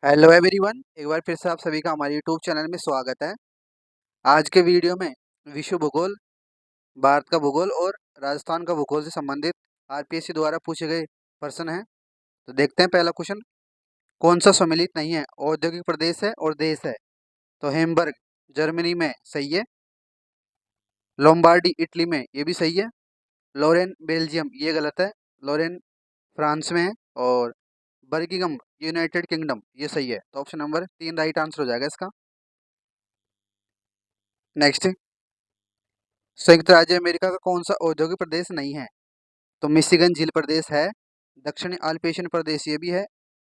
Hello everyone, एक बार फिर से आप सभी का हमारे यूट्यूब चैनल में स्वागत है। आज के वीडियो में विश्व भूगोल, भारत का भूगोल और राजस्थान का भूगोल से संबंधित आरपीएससी द्वारा पूछे गए प्रश्न हैं। तो देखते हैं पहला क्वेश्चन। कौन सा सम्मिलित नहीं है, औद्योगिक प्रदेश है और देश है? तो हेम्बर्ग जर्मनी में सही है। लोम्बार्डी इटली में, ये भी सही है। लोरेन बेल्जियम, ये गलत है। लोरेन फ्रांस में है। और बर्गिंघम यूनाइटेड किंगडम, ये सही है। तो ऑप्शन नंबर 3 राइट आंसर हो जाएगा इसका। नेक्स्ट, संयुक्त राज्य अमेरिका का कौन सा औद्योगिक प्रदेश नहीं है? तो मिशिगन झील प्रदेश है। दक्षिणी अल्पेशियन प्रदेश ये भी है।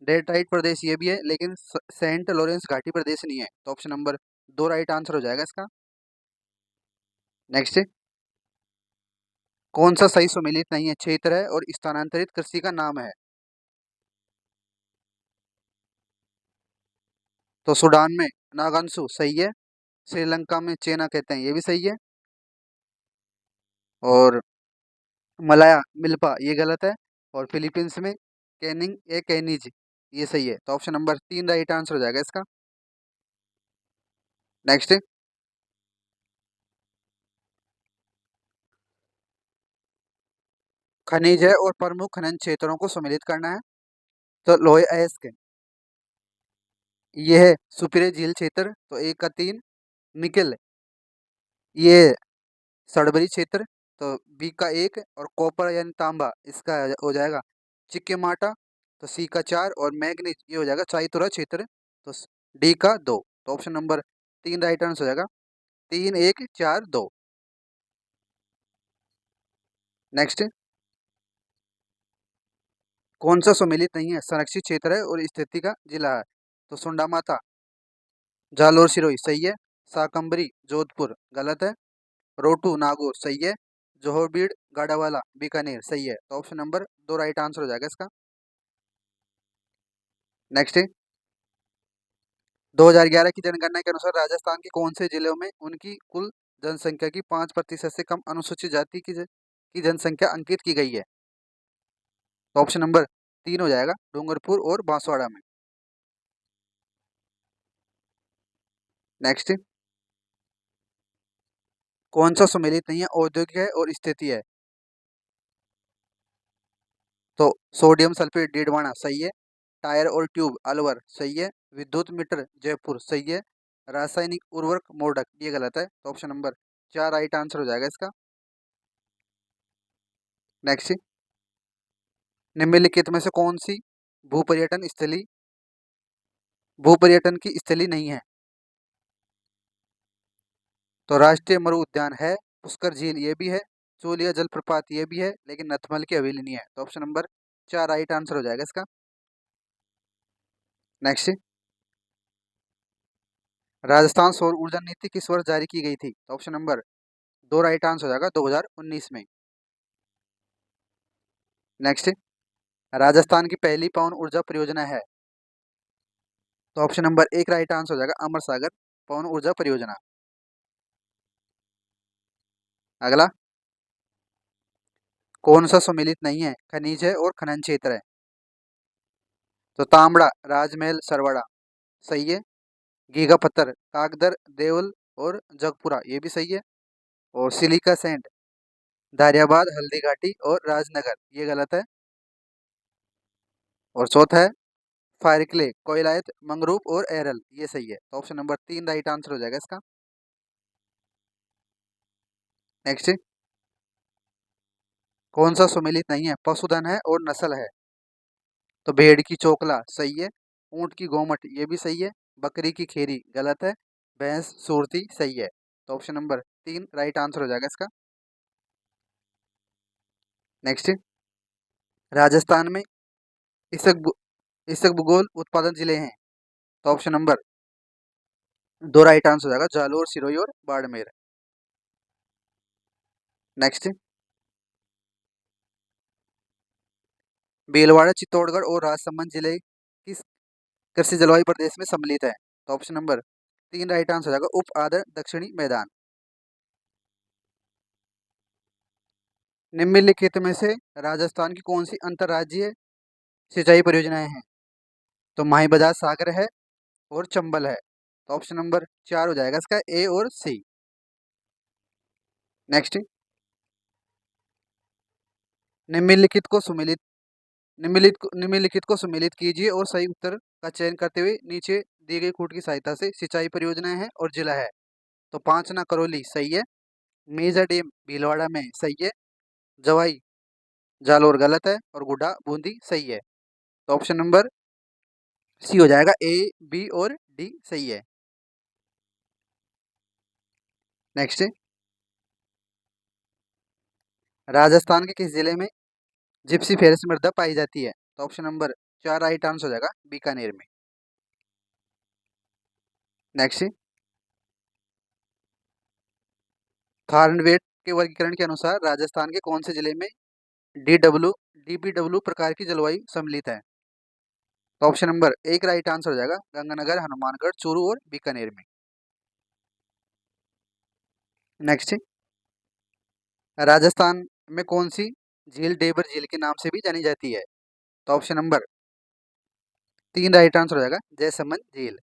डेट्राइट प्रदेश ये भी है, लेकिन सेंट लॉरेंस घाटी प्रदेश नहीं है। तो ऑप्शन नंबर 2 राइट आंसर हो जाएगा इसका। नेक्स्ट, कौन सा सही सुमेलित नहीं है, क्षेत्र है और स्थानांतरित कृषि का नाम है? तो सूडान में नागांसू सही है। श्रीलंका में चेना कहते हैं, ये भी सही है। और मलाया मिल्पा, ये गलत है। और फिलीपींस में कैनिंग ए कैनिज, ये सही है। तो ऑप्शन नंबर 3 राइट आंसर हो जाएगा इसका। नेक्स्ट, खनिज है और प्रमुख खनन क्षेत्रों को सम्मिलित करना है। तो लोहे अयस्क, ये है सुपिरे झील क्षेत्र, तो 1 का 3। निकेल, ये सड़बरी क्षेत्र, तो B का 1। और कॉपर यानी तांबा, इसका हो जाएगा चिक्केमाटा, तो C का 4। और मैग्नीज, ये हो जाएगा चाईतुरा क्षेत्र, तो D का 2। तो ऑप्शन नंबर 3 राइट आंसर हो जाएगा। 3, 1, 4, 2। नेक्स्ट, कौन सा सम्मिलित नहीं है, संरक्षित क्षेत्र है और स्थिति का जिला है? तो सुंडा माता जालोर सिरोही सही है। साकंबरी जोधपुर गलत है। रोटू नागौर सही है। जोहोबीड गाड़ावाला बीकानेर सही है। तो ऑप्शन नंबर 2 राइट आंसर हो जाएगा इसका। नेक्स्ट, 2011 की जनगणना के अनुसार राजस्थान के कौन से जिलों में उनकी कुल जनसंख्या की 5% से कम अनुसूचित जाति की जनसंख्या अंकित की गई है? तो ऑप्शन नंबर 3 हो जाएगा, डूंगरपुर और बांसवाड़ा में। नेक्स्ट, कौन सा सम्मिलित नहीं है, औद्योगिक है और स्थिति है? तो सोडियम सल्फेट डीडवाना सही है। टायर और ट्यूब अलवर सही है। विद्युत मीटर जयपुर सही है। रासायनिक उर्वरक मोडक, ये गलत है। तो ऑप्शन नंबर 4 राइट आंसर हो जाएगा इसका। नेक्स्ट, निम्नलिखित में से कौन सी भूपर्यटन स्थली भूपर्यटन की स्थली नहीं है? तो राष्ट्रीय मरु उद्यान है। पुष्कर झील ये भी है। चोलिया जलप्रपात ये भी है, लेकिन नथमल की हवेली नहीं है। तो ऑप्शन नंबर 4 राइट आंसर हो जाएगा इसका। नेक्स्ट, राजस्थान सौर ऊर्जा नीति किस वर्ष जारी की गई थी? तो ऑप्शन नंबर 2 राइट आंसर हो जाएगा, 2019 में। नेक्स्ट, राजस्थान की पहली पवन ऊर्जा परियोजना है? तो ऑप्शन नंबर 1 राइट आंसर हो जाएगा, अमर सागर पवन ऊर्जा परियोजना। अगला, कौन सा सम्मिलित नहीं है, खनिज है और खनन क्षेत्र है? तो तांबड़ा राजमहल सरवाड़ा सही है। गीगा पत्थर कागदर देवल और जगपुरा, ये भी सही है। और सिलिका सैंड दारियाबाद हल्दी घाटी और राजनगर, ये गलत है। और चौथा है फायर क्ले कोयलायत मंगरूप और एरल, ये सही है। तो ऑप्शन नंबर 3 राइट आंसर हो जाएगा इसका। नेक्स्ट, कौन सा सुमेलित नहीं है, पशुधन है और नस्ल है? तो भेड़ की चोकला सही है। ऊंट की गोमट, ये भी सही है। बकरी की खेरी गलत है। भैंस सूरती सही है। तो ऑप्शन नंबर 3 राइट आंसर हो जाएगा इसका। नेक्स्ट, राजस्थान में इसक इसबगोल उत्पादन जिले हैं? तो ऑप्शन नंबर 2 राइट आंसर हो जाएगा, जालोर सिरोही और बाड़मेर। नेक्स्ट, भीलवाड़ा चित्तौड़गढ़ और राजसमंद जिले किस कृषि जलवायु प्रदेश में सम्मिलित है? तो ऑप्शन नंबर 3 राइट आंसर हो जाएगा, उप आदर दक्षिणी मैदान। निम्नलिखित में से राजस्थान की कौन सी अंतर्राज्यीय सिंचाई परियोजनाएं हैं? तो माही बजाज सागर है और चंबल है। तो ऑप्शन नंबर 4 हो जाएगा इसका ए और सी। नेक्स्ट, निम्नलिखित को सुमेलित निम्नलिखित को सुमेलित कीजिए और सही उत्तर का चयन करते हुए नीचे दी गई कूट की सहायता से सिंचाई परियोजनाएं हैं और जिला है। तो पांचना करौली सही है, मेजा डैम भीलवाड़ा में सही है, जवाई जालोर गलत है और गुड्डा बूंदी सही है। तो ऑप्शन नंबर सी हो जाएगा, ए बी और डी सही है। नेक्स्ट, राजस्थान के किस जिले में जिप्सी फेरस मृदा पाई जाती है? तो ऑप्शन नंबर 4 राइट आंसर हो जाएगा, बीकानेर में। नेक्स्ट, थार्नवेट के वर्गीकरण के अनुसार राजस्थान के कौन से जिले में डीपीडब्ल्यू प्रकार की जलवायु सम्मिलित है? तो ऑप्शन नंबर 1 राइट आंसर हो जाएगा, गंगानगर, हनुमानगढ़, चूरू और बीकानेर में। नेक्स्ट, राजस्थान में कौन सी झील डेबर झील के नाम से भी जानी जाती है? तो ऑप्शन नंबर 3 राइट आंसर हो जाएगा, जयसमंद झील।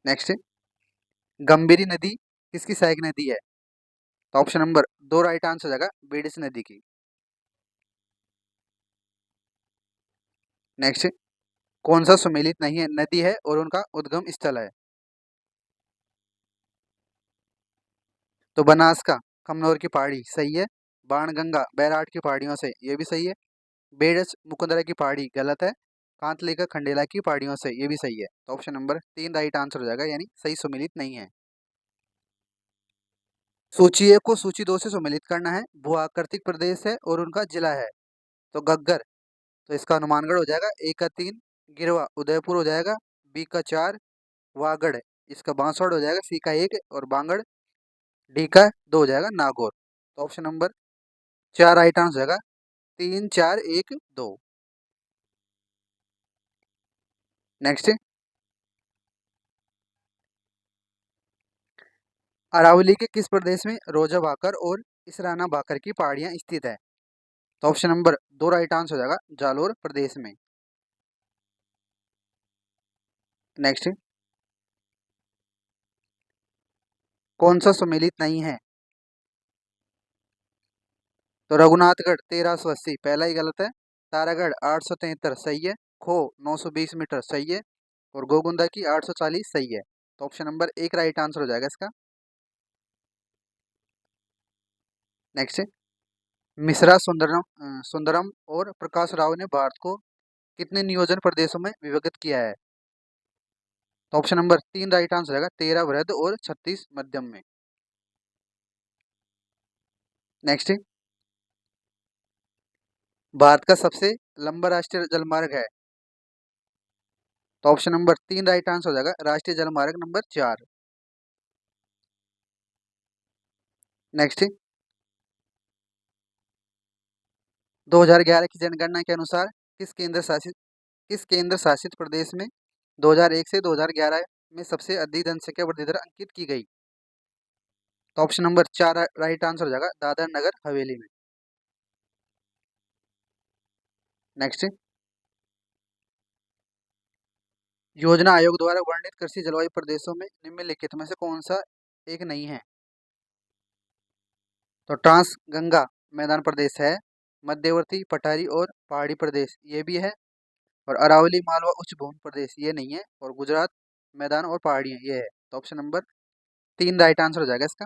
नेक्स्ट, गंभीरी नदी किसकी सहायक नदी है? तो ऑप्शन नंबर 2 राइट आंसर हो जाएगा, बेडिस नदी की। नेक्स्ट, कौन सा सुमेलित नहीं है नदी है और उनका उद्गम स्थल है? तो बनास का कमनौर की पहाड़ी सही है, बाणगंगा बैराट की पहाड़ियों से ये भी सही है, बेडस मुकुंदरा की पहाड़ी गलत है, कांतले का खंडेला की पहाड़ियों से ये भी सही है। तो ऑप्शन नंबर 3 राइट आंसर हो जाएगा, यानी सही सुमेलित नहीं है। सूची ए को सूची 2 से सम्मिलित करना है। भू आकृतिक प्रदेश है और उनका जिला है। तो गग्गर, तो इसका हनुमानगढ़ हो जाएगा, ए का 3, गिरवा उदयपुर हो जाएगा, बी का 4, वागड़ इसका बांसवाड़ हो जाएगा, सी का 1 और बांगड़ डी का 2 हो जाएगा, नागौर। तो ऑप्शन नंबर 4 राइट आंसर हो जाएगा, 3 4 1 2। नेक्स्ट, अरावली के किस प्रदेश में रोजा भाकर और इसराना भाकर की पहाड़ियां स्थित है? तो ऑप्शन नंबर 2 राइट आंसर हो जाएगा, जालोर प्रदेश में। नेक्स्ट, कौन सा सुमेलित नहीं है? तो रघुनाथगढ़ 1380 पहला ही गलत है, तारागढ़ 873 सही है, खो 920 मीटर सही है और गोगुंदा की 840 सही है। तो ऑप्शन नंबर 1 राइट आंसर हो जाएगा इसका। नेक्स्ट, मिश्रा सुंदरम और प्रकाश राव ने भारत को कितने नियोजन प्रदेशों में विभाजित किया है? तो ऑप्शन नंबर 3 राइट आंसर हो जाएगा, 13 वृहद और 36 मध्यम में। नेक्स्ट, भारत का सबसे लंबा राष्ट्रीय जलमार्ग है? तो ऑप्शन नंबर 3 राइट आंसर हो जाएगा, राष्ट्रीय जलमार्ग नंबर 4। नेक्स्ट, 2011 की जनगणना के अनुसार किस केंद्र शासित प्रदेश में 2001 से 2011 में सबसे अधिक जनसंख्या वृद्धि दर अंकित की गई? तो ऑप्शन नंबर 4 राइट आंसर हो जाएगा, दादर नगर हवेली में। नेक्स्ट, योजना आयोग द्वारा वर्णित कृषि जलवायु प्रदेशों में निम्नलिखित में से कौन सा एक नहीं है? तो ट्रांस गंगा मैदान प्रदेश है, मध्यवर्ती पठारी और पहाड़ी प्रदेश ये भी है, और अरावली मालवा उच्च भूमि प्रदेश ये नहीं है, और गुजरात मैदान और पहाड़ियाँ ये है। तो ऑप्शन नंबर 3 राइट आंसर हो जाएगा इसका।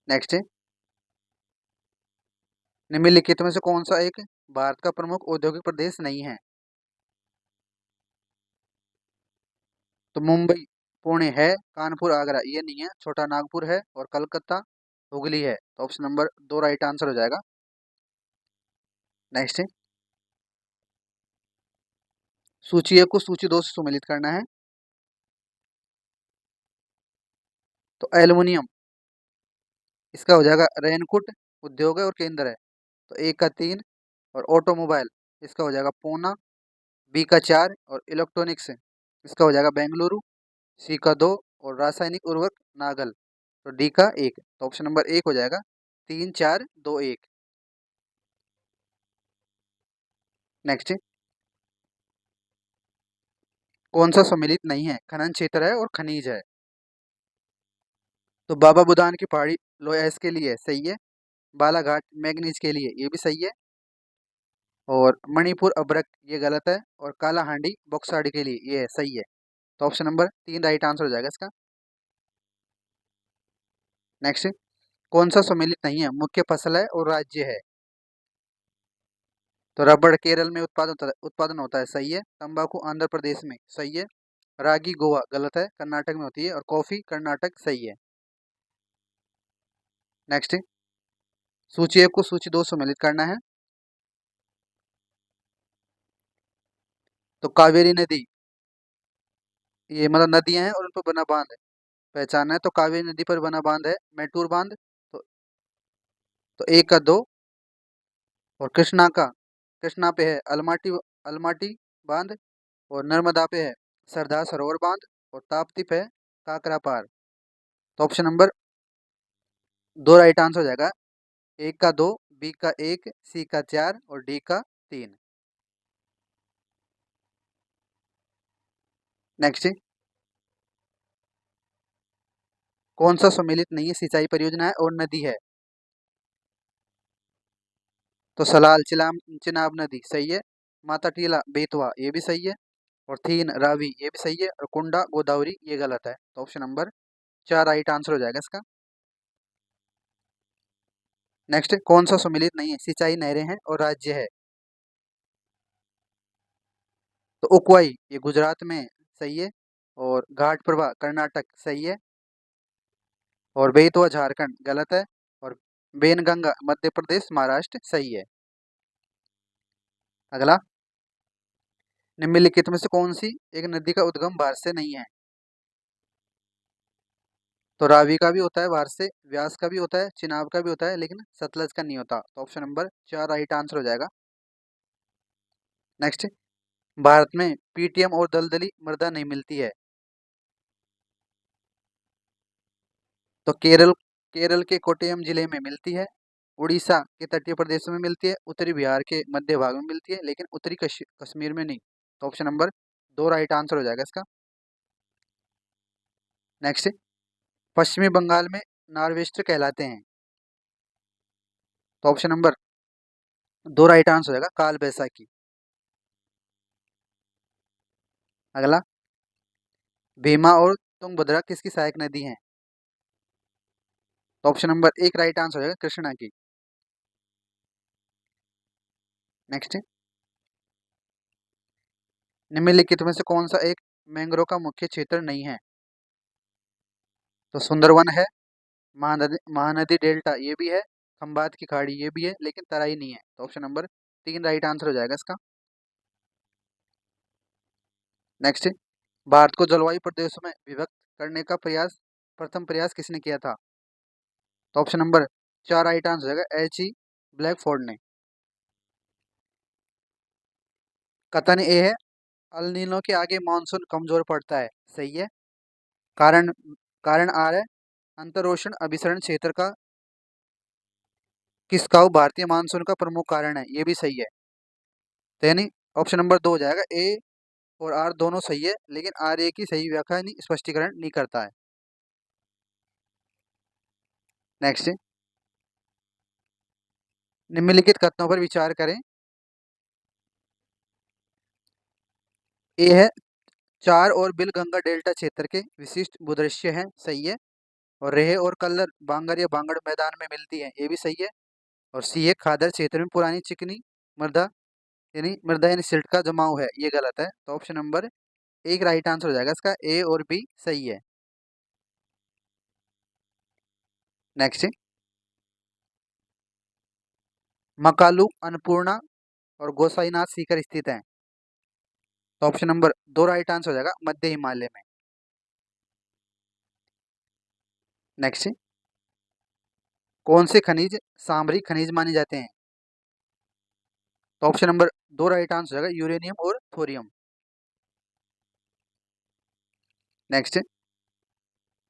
नेक्स्ट, निम्नलिखित में से कौन सा एक भारत का प्रमुख औद्योगिक प्रदेश नहीं है? तो मुंबई पुणे है, कानपुर आगरा ये नहीं है, छोटा नागपुर है और कलकत्ता हुगली है। तो ऑप्शन नंबर 2 राइट आंसर हो जाएगा। नेक्स्ट, सूची ए को सूची 2 से सम्मिलित करना है। तो एल्युमिनियम इसका हो जाएगा, रेनकुट उद्योग है और केंद्र है। तो ए का 3 और ऑटोमोबाइल इसका हो जाएगा पूना, बी का 4 और इलेक्ट्रॉनिक्स इसका हो जाएगा बेंगलुरु, सी का 2 और रासायनिक उर्वरक नागल, तो डी का 1। तो ऑप्शन नंबर 1 हो जाएगा, 3 4 2 1। नेक्स्ट, कौन सा सम्मिलित नहीं है? खनन क्षेत्र है और खनिज है। तो बाबा बुदान की पहाड़ी लोयस के लिए सही है। बालाघाट मैग्नीज के लिए ये भी सही है। और मणिपुर अभ्रक ये गलत है। और कालाहांडी बॉक्साइड के लिए ये सही है। तो ऑप्शन नंबर 3 राइट आंसर हो जाएगा इसका। नेक्स्ट, कौन सा सम्मिलित नहीं है? मुख्य फसल है और राज्य है। तो रबड़ केरल में उत्पादन होता है, सही है। तंबाकू आंध्र प्रदेश में, सही है। रागी गोवा गलत है, कर्नाटक में होती है। और कॉफी कर्नाटक, सही है। नेक्स्ट, सूची 1 को सूची 2 सम्मिलित करना है। तो कावेरी नदी, ये मतलब नदियां हैं और उन पर बना बांध है, पहचाना है। तो कावेरी नदी पर बना बांध है मैटूर बांध। तो 1 का 2। और कृष्णा पे है अलमाटी बांध। और नर्मदा पे है सरदार सरोवर बांध। और ताप्ती पे है काकरा पार। तो ऑप्शन नंबर 2 राइट आंसर हो जाएगा। 1 का 2, बी का 1, सी का 4 और डी का 3। नेक्स्ट, कौन सा सम्मिलित नहीं है? सिंचाई परियोजना है और नदी है। तो सलाल चिनाब नदी, सही है। माता टीला बेतवा ये भी सही है। और थीन रावी ये भी सही है। और कुंडा गोदावरी ये गलत है। तो ऑप्शन नंबर 4 राइट आंसर हो जाएगा इसका। नेक्स्ट, कौन सा सम्मिलित नहीं है? सिंचाई नहरें हैं और राज्य है। तो उकवाई ये गुजरात में, सही है। और घाट प्रभा कर्नाटक, सही है। और बेतवा झारखंड गलत है। और बेनगंगा मध्य प्रदेश महाराष्ट्र, सही है। अगला, निम्नलिखित में से कौन सी एक नदी का उद्गम भारत से नहीं है? तो रावी का भी होता है भारत से, व्यास का भी होता है, चिनाब का भी होता है, लेकिन सतलज का नहीं होता। तो ऑप्शन नंबर 4 राइट आंसर हो जाएगा। नेक्स्ट, भारत में पीटीएम और दलदली मृदा नहीं मिलती है। तो केरल के कोट्टयम जिले में मिलती है। उड़ीसा के तटीय प्रदेशों में मिलती है। उत्तरी बिहार के मध्य भाग में मिलती है, लेकिन उत्तरी कश्मीर में नहीं। तो ऑप्शन नंबर 2 राइट आंसर हो जाएगा इसका। नेक्स्ट, पश्चिमी बंगाल में नार्वेस्टर कहलाते हैं। तो ऑप्शन नंबर 2 राइट आंसर हो जाएगा, काल बैसाखी। अगला, भीमा और तुंगभद्रा किसकी सहायक नदी हैं? तो ऑप्शन नंबर 1 राइट आंसर हो जाएगा, कृष्णा की। नेक्स्ट, निम्नलिखित में से कौन सा एक मैंग्रोव का मुख्य क्षेत्र नहीं है? तो सुंदरवन है, महानदी डेल्टा ये भी है, खंबात की खाड़ी ये भी है, लेकिन तराई नहीं है। तो ऑप्शन नंबर 3 राइट आंसर हो जाएगा इसका। नेक्स्ट, भारत को जलवायु प्रदेशों में विभक्त करने का प्रथम प्रयास किसने किया था? तो ऑप्शन नंबर 4 राइट आंसर हो जाएगा, H.E. ब्लैकफोर्ड ने। कथन ए है, अल नीनो के आगे मानसून कमजोर पड़ता है, सही है। कारण कारण आर है, अंतरोषण अभिसरण क्षेत्र का खिसकाव भारतीय मानसून का प्रमुख कारण है, ये भी सही है। तो यानी ऑप्शन नंबर 2 हो जाएगा। ए और आर दोनों सही है, लेकिन आर ए की सही व्याख्या नहीं, स्पष्टीकरण नहीं करता है। नेक्स्ट, निम्नलिखित कथनों पर विचार करें। ए है, चार और बिल गंगा डेल्टा क्षेत्र के विशिष्ट भूदृश्य हैं, सही है। और रेह और कल्लर बांगर या बांगड़ मैदान में मिलती है, ये भी सही है। और सी है, खादर क्षेत्र में पुरानी चिकनी मृदा यानी सिल्ट का जमाव है, ये गलत है। तो ऑप्शन नंबर 1 राइट आंसर हो जाएगा इसका, ए और बी सही है। नेक्स्ट, मकालू अन्नपूर्णा और गोसाईनाथ सीकर स्थित है। तो ऑप्शन नंबर 2 राइट आंसर हो जाएगा, मध्य हिमालय में। नेक्स्ट, कौन से खनिज सामरिक खनिज माने जाते हैं? तो ऑप्शन नंबर 2 राइट आंसर हो जाएगा, यूरेनियम और थोरियम। नेक्स्ट,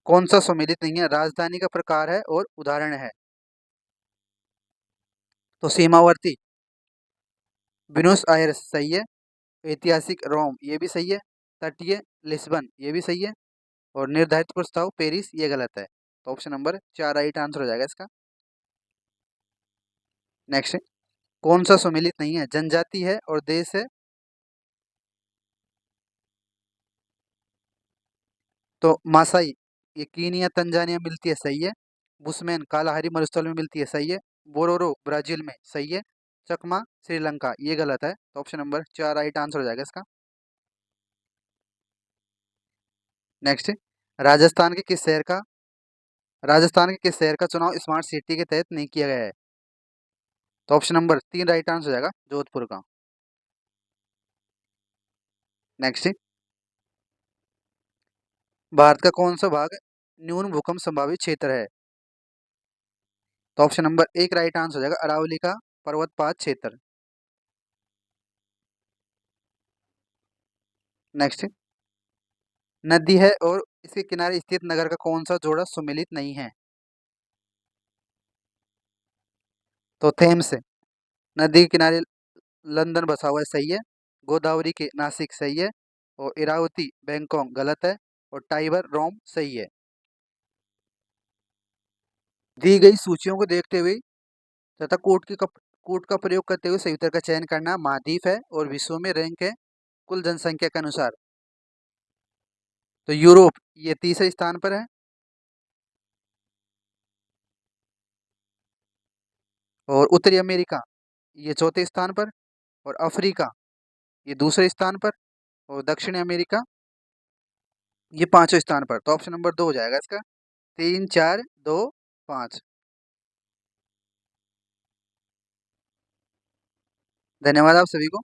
कौन सा सम्मिलित नहीं है? राजधानी का प्रकार है और उदाहरण है। तो सीमावर्ती ब्यूनस आयर्स सही है। ऐतिहासिक रोम ये भी सही है। तटीय लिस्बन ये भी सही है। और निर्धारित प्रस्ताव पेरिस ये गलत है। तो ऑप्शन नंबर 4 राइट आंसर हो जाएगा इसका। नेक्स्ट, कौन सा सुमेलित नहीं है? जनजाति है और देश है। तो मासाई ये कीनिया तंजानिया मिलती है, सही है। बुशमैन कालाहारी मरुस्थल में मिलती है, सही है। बोरोरो ब्राजील में, सही है। चकमा श्रीलंका ये गलत है। तो ऑप्शन नंबर 4 राइट आंसर हो जाएगा इसका। नेक्स्ट, राजस्थान के किस शहर का राजस्थान के किस शहर का चुनाव स्मार्ट सिटी के तहत नहीं किया गया है? तो ऑप्शन नंबर 3 राइट आंसर हो जाएगा, जोधपुर का। नेक्स्ट, भारत का कौन सा भाग न्यून भूकंप संभावित क्षेत्र है? तो ऑप्शन नंबर 1 राइट आंसर हो जाएगा, अरावली का पर्वतपात क्षेत्र। नेक्स्ट, नदी है और इसके किनारे स्थित नगर का कौन सा जोड़ा सुमेलित नहीं है? तो थेम्स नदी के किनारे लंदन बसा हुआ है, सही है। गोदावरी के नासिक सही है। और इरावती बैंकॉक गलत है। और टाइबर रोम सही है। दी गई सूचियों को देखते हुए तथा कोड का प्रयोग करते हुए सही उत्तर का चयन करना। महाद्वीप है और विश्व में रैंक है कुल जनसंख्या के अनुसार। तो यूरोप ये तीसरे स्थान पर है। और उत्तरी अमेरिका ये चौथे स्थान पर। और अफ्रीका ये दूसरे स्थान पर। और दक्षिणी अमेरिका ये पांचवें स्थान पर। तो ऑप्शन नंबर 2 हो जाएगा इसका। 3 4 2 5। धन्यवाद आप सभी को।